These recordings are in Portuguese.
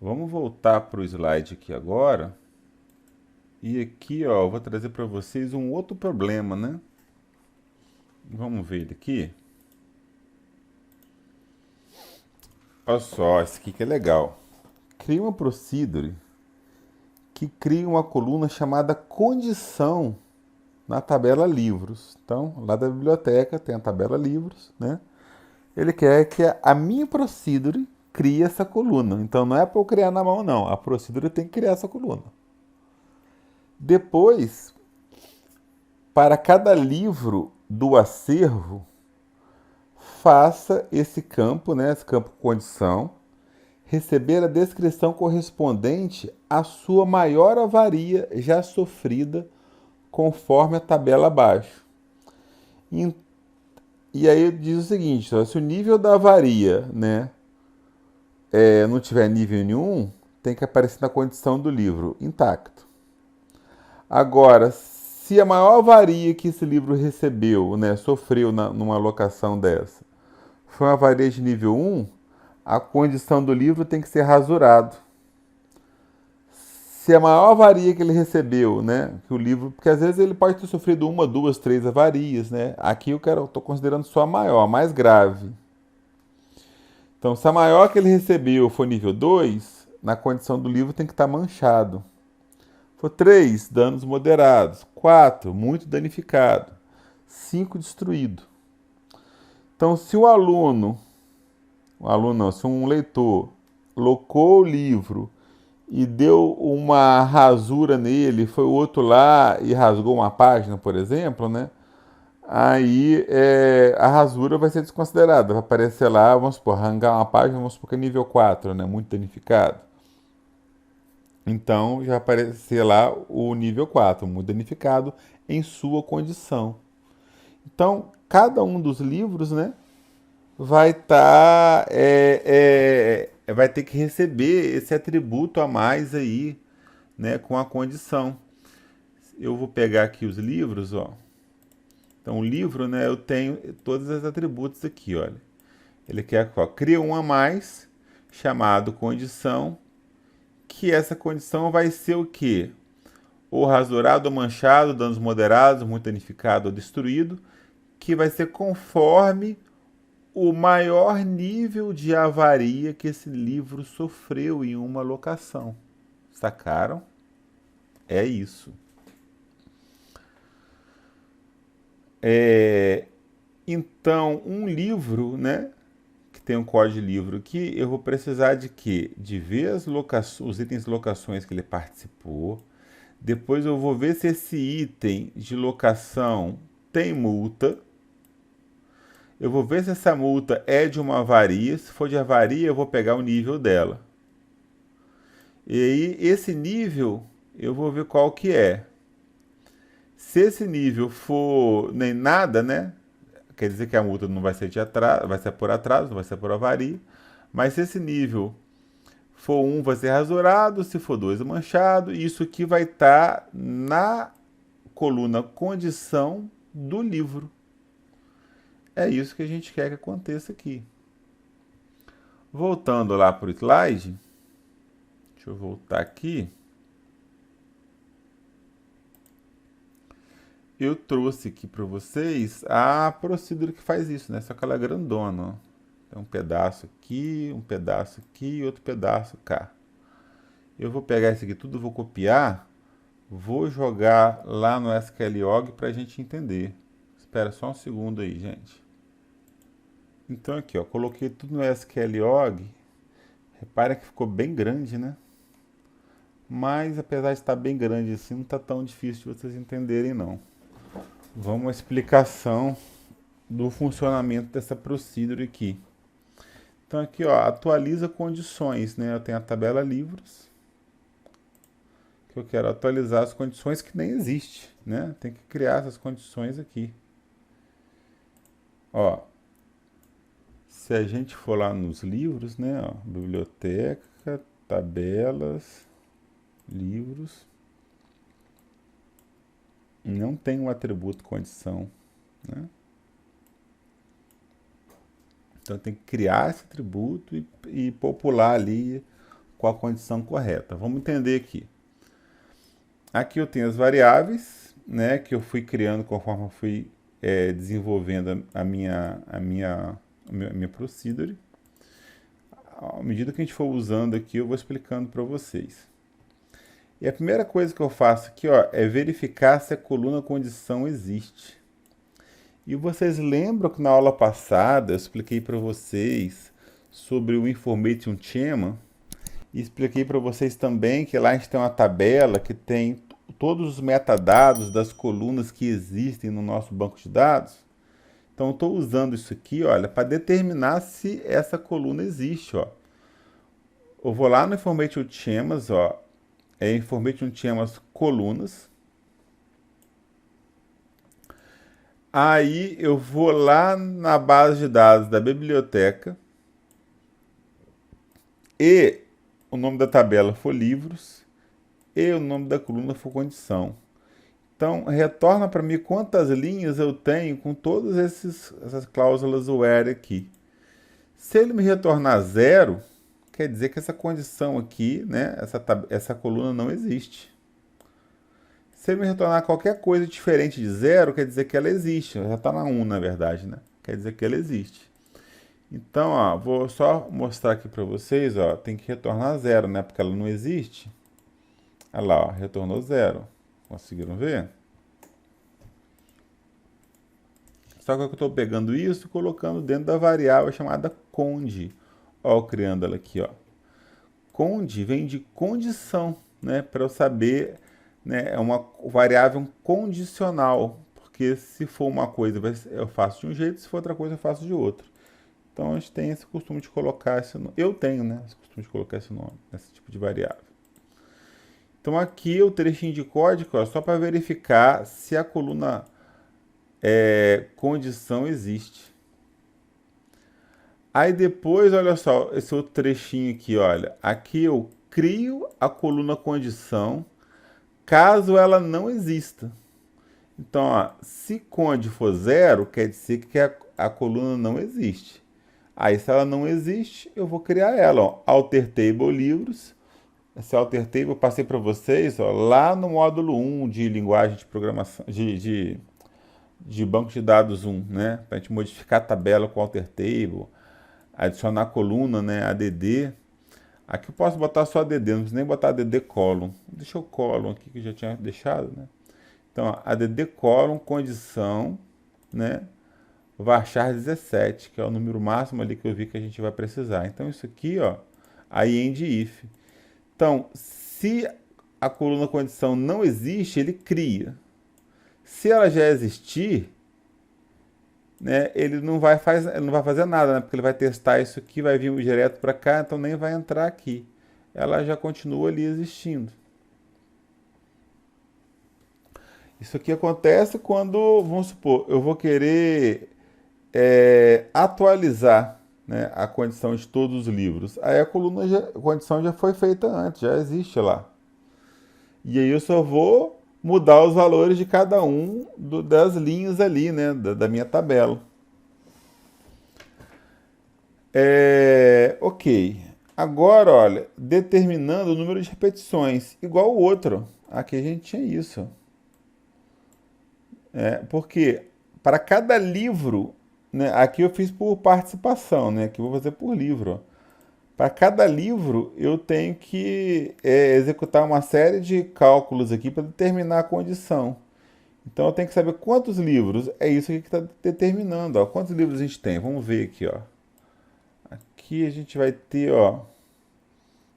Vamos voltar para o slide aqui agora. E aqui, ó, eu vou trazer para vocês um outro problema, né? Vamos ver ele aqui. Olha só, esse aqui que é legal. Cria uma procedure que cria uma coluna chamada condição na tabela livros. Então, lá da biblioteca tem a tabela livros, né? Ele quer que a minha procedure crie essa coluna. Então, não é para eu criar na mão, não. A procedure tem que criar essa coluna. Depois, para cada livro do acervo, faça esse campo, né, esse campo condição, receber a descrição correspondente à sua maior avaria já sofrida, conforme a tabela abaixo. E, e aí diz o seguinte, ó, se o nível da avaria, né, não tiver nível nenhum, tem que aparecer na condição do livro intacto. Agora, se a maior avaria que esse livro recebeu, né, sofreu numa alocação dessa, foi uma avaria de nível 1, a condição do livro tem que ser rasurado. Se a maior avaria que ele recebeu, né, que o livro, porque às vezes ele pode ter sofrido uma, duas, três avarias, né? Aqui eu estou considerando só a maior, a mais grave. Então, se a maior que ele recebeu for nível 2, na condição do livro tem que estar manchado. For 3, danos moderados. 4, muito danificado. 5, destruído. Então, se se um leitor locou o livro e deu uma rasura nele, foi o outro lá e rasgou uma página, por exemplo, né? Aí a rasura vai ser desconsiderada, vai aparecer lá, vamos supor, arrancar uma página, vamos supor que é nível 4, né? Muito danificado. Então já vai aparecer lá o nível 4, muito danificado em sua condição. Então, cada um dos livros, né, vai estar vai ter que receber esse atributo a mais aí, né, com a condição. Eu vou pegar aqui os livros, ó. Então o livro, né, eu tenho todos os atributos aqui, olha. Ele quer, ó, cria um a mais chamado condição, que essa condição vai ser o quê? Ou rasurado ou manchado, danos moderados, muito danificado ou destruído, que vai ser conforme o maior nível de avaria que esse livro sofreu em uma locação. Sacaram? É isso. Então, um livro, né, que tem um código de livro aqui, eu vou precisar de quê? De ver os itens de locações que ele participou. Depois eu vou ver se esse item de locação tem multa. Eu vou ver se essa multa é de uma avaria. Se for de avaria, eu vou pegar o nível dela. E aí, esse nível, eu vou ver qual que é. Se esse nível for nem nada, né? Quer dizer que a multa não vai ser de atraso, vai ser por atraso, não vai ser por avaria. Mas se esse nível for 1, vai ser rasurado, se for 2, é manchado. E isso aqui vai estar na coluna condição do livro. É isso que a gente quer que aconteça aqui. Voltando lá para o slide, deixa eu voltar aqui. Eu trouxe aqui para vocês a procedura que faz isso, né? Só que ela é grandona, ó. Tem um pedaço aqui e outro pedaço cá. Eu vou pegar isso aqui tudo, vou copiar, vou jogar lá no SQLOG para a gente entender. Espera só um segundo aí, gente. Então aqui, ó, coloquei tudo no SQLOG. Repara que ficou bem grande, né? Mas apesar de estar bem grande assim, não está tão difícil de vocês entenderem não. Vamos à explicação do funcionamento dessa procedure aqui. Então aqui, ó, atualiza condições, né? Eu tenho a tabela livros, que eu quero atualizar as condições que nem existe, né? Tem que criar essas condições aqui. Ó, se a gente for lá nos livros, né? Ó, biblioteca, tabelas, livros, não tem um atributo condição, né? Então tem que criar esse atributo e popular ali com a condição correta. Vamos entender aqui. Aqui eu tenho as variáveis, né, que eu fui criando conforme eu fui desenvolvendo a minha procedure. À medida que a gente for usando aqui, eu vou explicando para vocês. E a primeira coisa que eu faço aqui, ó, é verificar se a coluna condição existe. E vocês lembram que na aula passada eu expliquei para vocês sobre o Information Schema? E expliquei para vocês também que lá a gente tem uma tabela que tem todos os metadados das colunas que existem no nosso banco de dados. Então, eu estou usando isso aqui, olha, para determinar se essa coluna existe, ó. Eu vou lá no Information Schemas, ó, Information Schemas colunas. Aí eu vou lá na base de dados da biblioteca e o nome da tabela for livros e o nome da coluna for condição. Então, retorna para mim quantas linhas eu tenho com todas essas cláusulas where aqui. Se ele me retornar 0, quer dizer que essa condição aqui, né, essa coluna não existe. Se ele me retornar qualquer coisa diferente de 0, quer dizer que ela existe. Já está na 1, na verdade, né? Quer dizer que ela existe. Então, ó, vou só mostrar aqui para vocês, ó, tem que retornar 0, né? Porque ela não existe. Olha lá, ó, retornou 0. Conseguiram ver? Só que eu estou pegando isso e colocando dentro da variável chamada cond. Ó, criando ela aqui, ó. Cond vem de condição, né? Para eu saber, né? É uma variável condicional. Porque se for uma coisa eu faço de um jeito, se for outra coisa eu faço de outro. Então a gente tem esse costume de colocar esse nome. Eu tenho, né? Esse costume de colocar esse nome, esse tipo de variável. Então aqui o trechinho de código, ó, só para verificar se a coluna condição existe. Aí depois, olha só, esse outro trechinho aqui, olha. Aqui eu crio a coluna condição caso ela não exista. Então, ó, se cond for 0, quer dizer que a coluna não existe. Aí, se ela não existe, eu vou criar ela, ó. Alter table livros. Esse alter table eu passei para vocês, ó, lá no módulo 1 de linguagem de programação, de banco de dados 1, né? Para a gente modificar a tabela com alter table, adicionar coluna, né? ADD. Aqui eu posso botar só ADD, não preciso nem botar ADD column. Deixa o column aqui que eu já tinha deixado, né? Então, ó, ADD column, condição, né? Varchar 17, que é o número máximo ali que eu vi que a gente vai precisar. Então, isso aqui, ó, aí end if. Então, se a coluna condição não existe, ele cria. Se ela já existir, né, ele não vai fazer nada, né, porque ele vai testar isso aqui, vai vir direto para cá, então nem vai entrar aqui. Ela já continua ali existindo. Isso aqui acontece quando, vamos supor, eu vou querer atualizar, né, a condição de todos os livros. Aí a condição já foi feita antes, já existe lá. E aí eu só vou mudar os valores de cada um das linhas ali, né, da minha tabela. Ok. Agora, olha, determinando o número de repetições, igual o outro. Aqui a gente tinha isso. Porque para cada livro, né, aqui eu fiz por participação, né, aqui eu vou fazer por livro, ó. Para cada livro, eu tenho que executar uma série de cálculos aqui para determinar a condição. Então, eu tenho que saber quantos livros. É isso aqui que está determinando. Ó. Quantos livros a gente tem? Vamos ver aqui. Ó. Aqui a gente vai ter... Ó,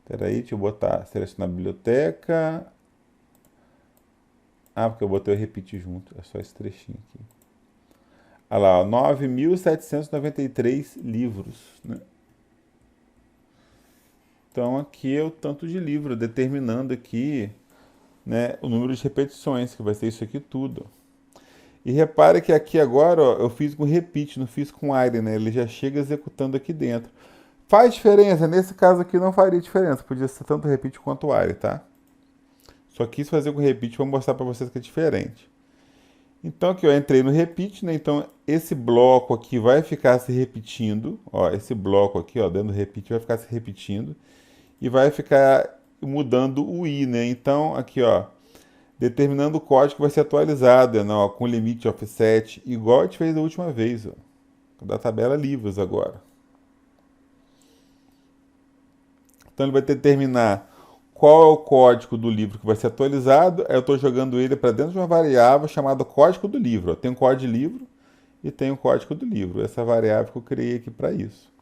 espera aí, deixa eu botar, selecionar a biblioteca. Ah, porque eu botei o repetir junto. É só esse trechinho aqui. Olha lá, 9.793 livros, né? Então, aqui é o tanto de livro, determinando aqui, né, o número de repetições, que vai ser isso aqui tudo. E repare que aqui agora, ó, eu fiz com repeat, não fiz com while, né? Ele já chega executando aqui dentro. Faz diferença? Nesse caso aqui não faria diferença, podia ser tanto repeat quanto while, tá? Só quis fazer com repeat para mostrar para vocês que é diferente. Então aqui eu entrei no repeat, né? Então esse bloco aqui vai ficar se repetindo, ó, esse bloco aqui, ó, dentro do repeat vai ficar se repetindo. e vai ficar mudando o i, né? Então, aqui, ó, determinando o código que vai ser atualizado, né? Ó, com limite de offset, igual a gente fez da última vez, ó, da tabela livros agora. Então ele vai determinar qual é o código do livro que vai ser atualizado. Aí eu estou jogando ele para dentro de uma variável chamada código do livro. Ó. Tem um código de livro e tem o código do livro. Essa variável que eu criei aqui para isso.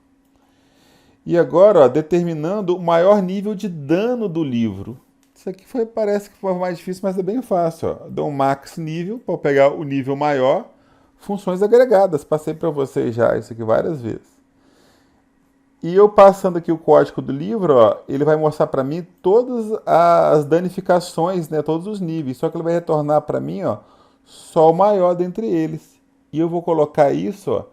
E agora, ó, determinando o maior nível de dano do livro. Isso aqui parece que foi mais difícil, mas é bem fácil. Ó. Dou um max nível para pegar o nível maior. Funções agregadas. Passei para vocês já isso aqui várias vezes. E eu passando aqui o código do livro, ó, ele vai mostrar para mim todas as danificações, né, todos os níveis. Só que ele vai retornar para mim, ó, só o maior dentre eles. E eu vou colocar isso, ó,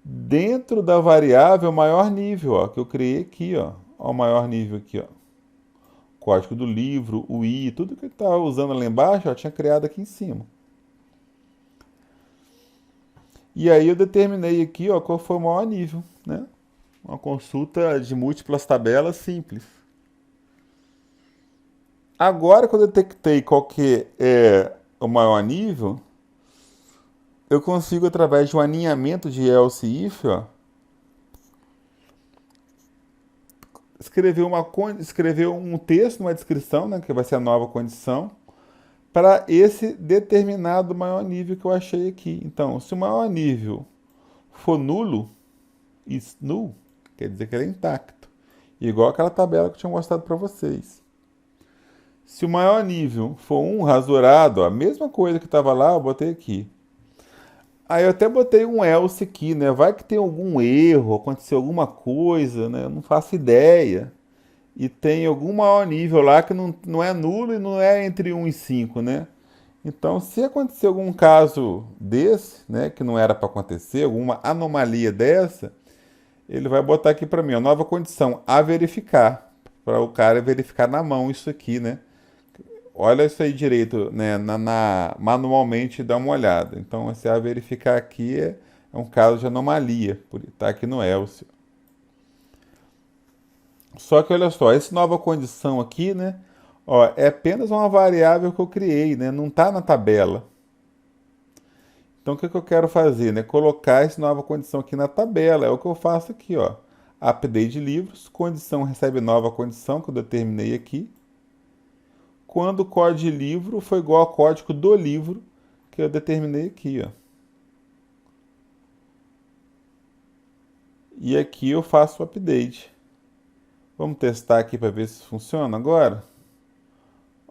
dentro da variável maior nível, ó, que eu criei aqui, ó, o maior nível aqui, ó. Código do livro, o i, tudo que ele estava usando lá embaixo, ó, tinha criado aqui em cima. E aí eu determinei aqui, ó, qual foi o maior nível, né? Uma consulta de múltiplas tabelas simples. Agora, quando eu detectei qual que é o maior nível, eu consigo, através de um alinhamento de else e if, ó, escrever um texto, uma descrição, né, que vai ser a nova condição, para esse determinado maior nível que eu achei aqui. Então, se o maior nível for nulo, is null, quer dizer que ele é intacto. Igual aquela tabela que eu tinha mostrado para vocês. Se o maior nível for 1 rasurado, ó, a mesma coisa que estava lá, eu botei aqui. Aí eu até botei um else aqui, né? Vai que tem algum erro, aconteceu alguma coisa, né? Eu não faço ideia. E tem algum maior nível lá que não é nulo e não é entre 1 e 5, né? Então, se acontecer algum caso desse, né, que não era para acontecer, alguma anomalia dessa, ele vai botar aqui para mim, a nova condição, a verificar, para o cara verificar na mão isso aqui, né? Olha isso aí direito, né? Manualmente dá uma olhada. Então, esse a verificar aqui é um caso de anomalia, por estar aqui no else. Só que olha só, essa nova condição aqui, né? Ó, é apenas uma variável que eu criei, né? Não está na tabela. Então, o que eu quero fazer, né? Colocar essa nova condição aqui na tabela. É o que eu faço aqui, ó. Update de livros, condição recebe nova condição que eu determinei aqui. Quando o código de livro foi igual ao código do livro que eu determinei aqui, ó. E aqui eu faço o update. Vamos testar aqui para ver se funciona agora.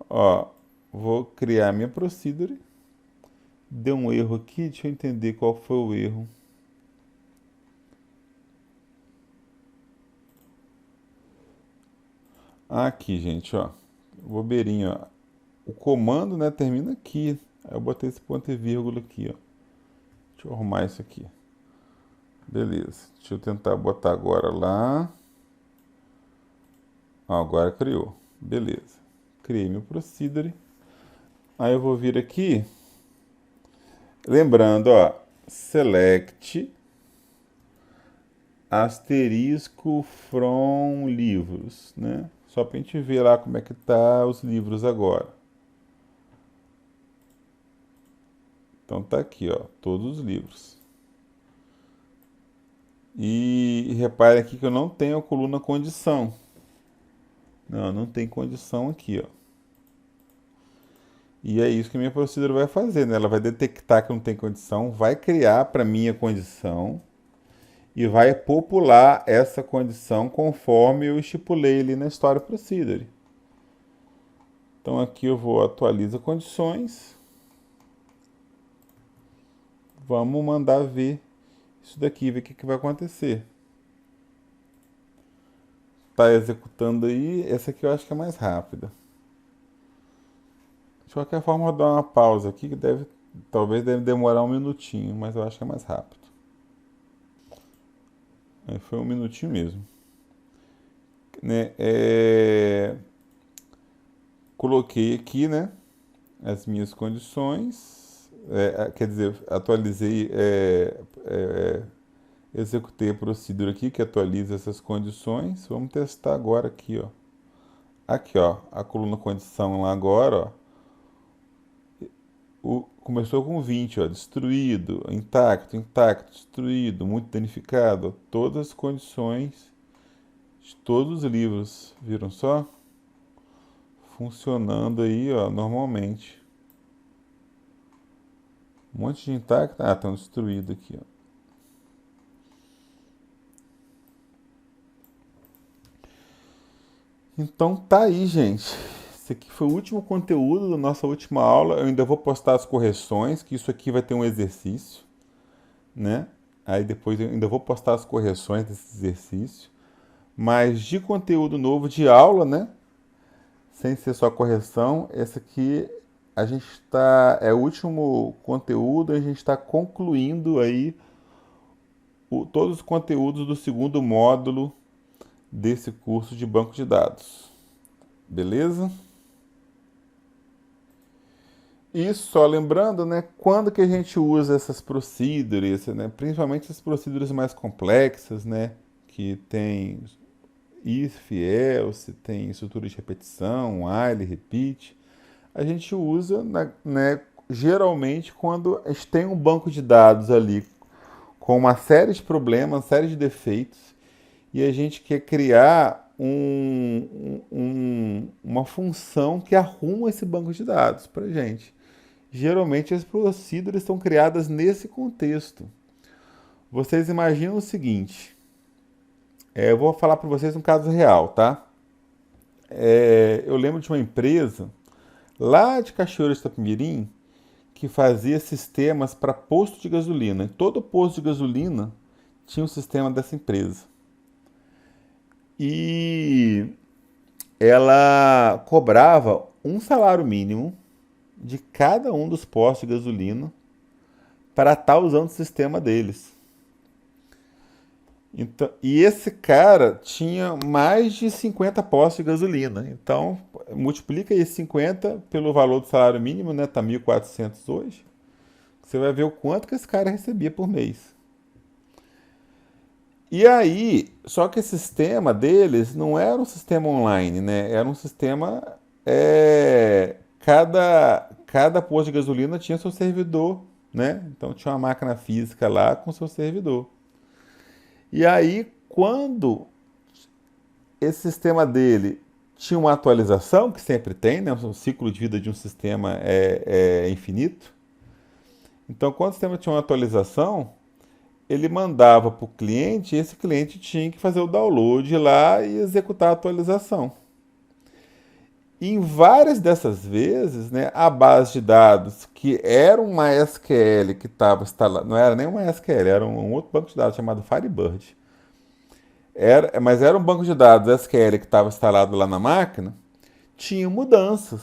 Ó, vou criar minha procedure. Deu um erro aqui, deixa eu entender qual foi o erro. Aqui, gente, ó. Bobeirinho, ó. O comando, né, termina aqui. Aí eu botei esse ponto e vírgula aqui, ó. Deixa eu arrumar isso aqui. Beleza. Deixa eu tentar botar agora lá. Ó, agora criou. Beleza. Criei meu procedure. Aí eu vou vir aqui. Lembrando, ó. Select asterisco from livros, né? Só pra gente ver lá como é que tá os livros agora. Então tá aqui, ó, todos os livros. E repare aqui que eu não tenho a coluna condição. Não tem condição aqui, ó. E é isso que a minha procedura vai fazer, né? Ela vai detectar que não tem condição, vai criar para mim a condição e vai popular essa condição conforme eu estipulei ali na Story Procedure. Então aqui eu vou atualizar condições. Vamos mandar ver isso daqui, ver o que vai acontecer. Tá executando aí, essa aqui eu acho que é mais rápida. De qualquer forma, eu vou dar uma pausa aqui, que talvez deve demorar um minutinho, mas eu acho que é mais rápido. Aí foi um minutinho mesmo. Né? Coloquei aqui, né, as minhas condições, quer dizer, atualizei, executei a procedura aqui que atualiza essas condições. Vamos testar agora aqui, ó. Aqui, ó, a coluna condição lá agora, ó, começou com 20, ó, destruído, intacto, intacto, destruído, muito danificado, ó, todas as condições de todos os livros, viram só? Funcionando aí, ó, normalmente. Um monte de intacto, estão destruídos aqui, ó. Então tá aí, gente. Esse aqui foi o último conteúdo da nossa última aula. Eu ainda vou postar as correções, que isso aqui vai ter um exercício, né? Aí depois eu ainda vou postar as correções desse exercício. Mas de conteúdo novo de aula, né? Sem ser só correção, esse aqui a gente está. É o último conteúdo, a gente está concluindo aí todos os conteúdos do segundo módulo desse curso de banco de dados. Beleza? E só lembrando, né, quando que a gente usa essas procedures, né, principalmente as procedures mais complexas, né, que tem if, else, tem estrutura de repetição, while, repeat, a gente usa, né, geralmente quando a gente tem um banco de dados ali com uma série de problemas, uma série de defeitos, e a gente quer criar uma função que arruma esse banco de dados para gente. Geralmente as procedures são criadas nesse contexto. Vocês imaginam o seguinte, eu vou falar para vocês um caso real, tá? Eu lembro de uma empresa lá de Cachoeira de Itapemirim que fazia sistemas para posto de gasolina. E todo posto de gasolina tinha um sistema dessa empresa. E ela cobrava um salário mínimo de cada um dos postos de gasolina para estar usando o sistema deles. Então, e esse cara tinha mais de 50 postos de gasolina. Então, multiplica aí 50 pelo valor do salário mínimo, né? Tá 1.400 hoje. Você vai ver o quanto que esse cara recebia por mês. E aí, só que esse sistema deles não era um sistema online, né? Era um sistema... cada posto de gasolina tinha seu servidor, né? Então tinha uma máquina física lá com seu servidor. E aí, quando esse sistema dele tinha uma atualização, que sempre tem, né? O ciclo de vida de um sistema é infinito. Então, quando o sistema tinha uma atualização, ele mandava para o cliente e esse cliente tinha que fazer o download lá e executar a atualização. E em várias dessas vezes, né, a base de dados, que era uma SQL que estava instalada, não era nem uma SQL, era um outro banco de dados chamado Firebird. Mas era um banco de dados SQL que estava instalado lá na máquina, tinha mudanças.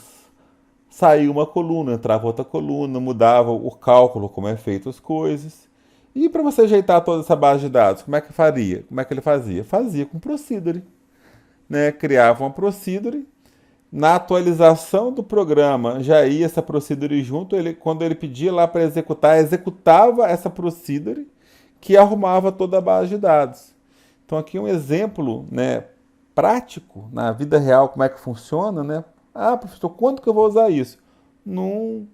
Saía uma coluna, entrava outra coluna, mudava o cálculo, como é feito as coisas. E para você ajeitar toda essa base de dados, como é que faria? Como é que ele fazia? Fazia com procedure. Né? Criava uma procedure. Na atualização do programa, já ia essa procedure junto. Quando ele pedia lá para executar, executava essa procedure que arrumava toda a base de dados. Então aqui um exemplo, né, prático, na vida real, como é que funciona, né? Ah, professor, quanto que eu vou usar isso? Num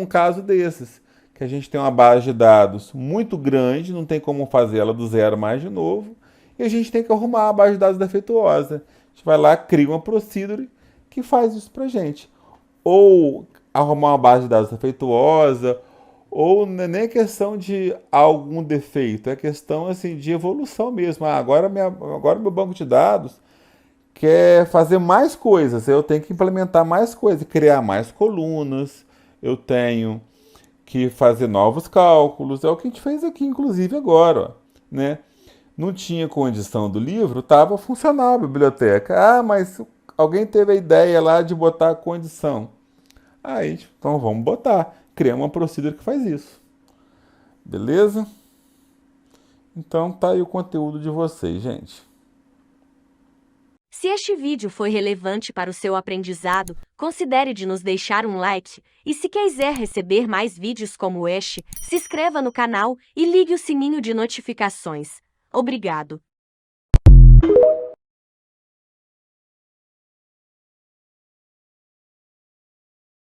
caso desses, que a gente tem uma base de dados muito grande, não tem como fazer ela do zero mais de novo, e a gente tem que arrumar a base de dados defeituosa. A gente vai lá, cria uma procedure que faz isso pra gente. Ou arrumar uma base de dados defeituosa, ou não é nem questão de algum defeito, é questão assim, de evolução mesmo. Agora meu banco de dados quer fazer mais coisas, eu tenho que implementar mais coisas, criar mais colunas, eu tenho que fazer novos cálculos, é o que a gente fez aqui, inclusive agora, ó, né? Não tinha condição do livro, estava funcional a biblioteca. Ah, mas alguém teve a ideia lá de botar a condição. Aí, então vamos botar. Criamos uma procedure que faz isso. Beleza? Então tá aí o conteúdo de vocês, gente. Se este vídeo foi relevante para o seu aprendizado, considere de nos deixar um like e se quiser receber mais vídeos como este, se inscreva no canal e ligue o sininho de notificações. Obrigado.